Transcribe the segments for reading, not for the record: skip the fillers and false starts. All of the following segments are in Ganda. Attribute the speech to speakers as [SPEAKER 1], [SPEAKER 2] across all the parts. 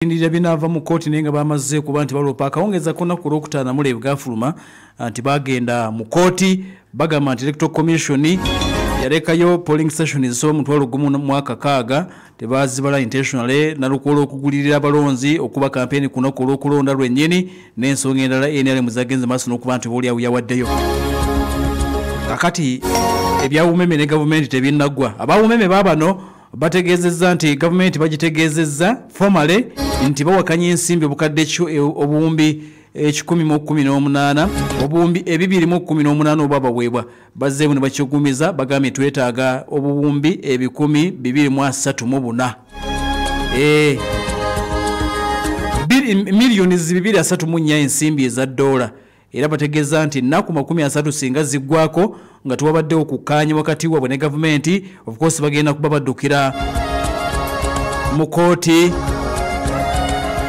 [SPEAKER 1] Ndira binava mu koti nenga bamaze kuba nti balopa akawongeza kona ku Lwokutaano Mulevu gafuluma nti bagenda mu koti bagamba nti Electoral Commission yalekayo polling stations so mutwalo gumu mu mwaka kaaga tebazibala intentionally nalukola okugulirira abalonzi okuba campaign kuno ku Lwokulonda lwennyini n'ensonga endala NRM zagenze maaso n'okuba nti boli yawaddeyo kakati ebyawumeme ne government tebinnagwa abawumeme babano bategezezza nti government bagitegezezza formally nti bawakanya ensimbi obukadde obuwumbi 118 obuwumbi 218 obabaweebwa bazzeemu ne bakyogumiza bagambye twetaaga obuwumbi 234 miliyoni 234 ensimbi eza dola era bategeza nti naku 30 singa ziggwako nga tuwabaddewo kukkaanya wakati wabwe ne government of course bagenda kuba baddukira mu kooti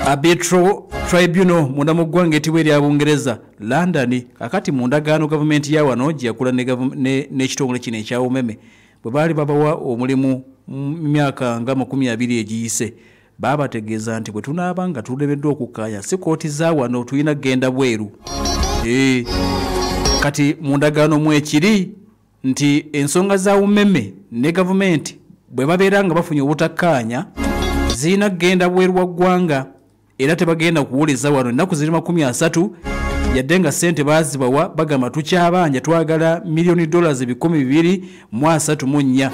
[SPEAKER 1] Arbitral Tribunal munda mu ggwanga ettibwa erya Bungereza London kakati mu ndagaano government ya wano gyakola n'ekitongole kino ekyawumeme bwe baali babawa omulimu myaka nga 20 egiyise babategeeza nti bwe tunaaba nga tulemeddwa okukkaanya si kooti za wano tulina kgenda bweru kati mu ndagaano mwekiri nti ensonga za umeme ne government bwe babeera nga bafunye obutakkaanya zirina kgenda bweru wa ggwanga era tebagenda kuwuliza wano ennaku ziri 30 yadde nga ssente baazibawa bagamba tukyabanja twagala miliyoni $234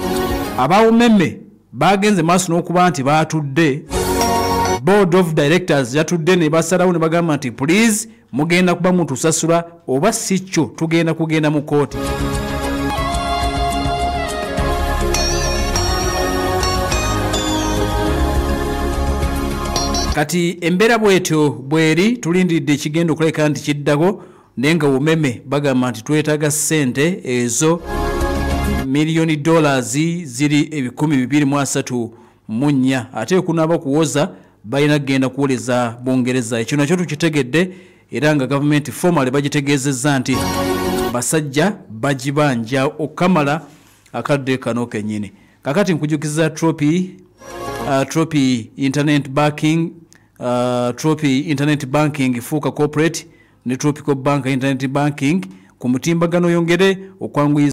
[SPEAKER 1] abawumeme bagenze maaso n'okuba nti baatudde board of directors yatudde ne basalawo ne bagamba nti please mugenda kuba mutusasula oba si kyo tugenda kugenda mu kooti kati embera bwetyo bweri tulindiridde ekigenda okuleka nti kiddako nenga umeme bagamba nti twetaaga ssente ezo miliyoni $234 ate kunaaba kuwoza balina kgenda kuwoleza Bungereza ekyo nakyo tukitegedde era nga government formally bagitegeezezza nti basajja bagibanja okamala akadde kano kennyini kakati nkujukiza Tropy internet banking fuuka corporate ne Tropical Bank internet banking ku mutimbagano yongere okwanguyiza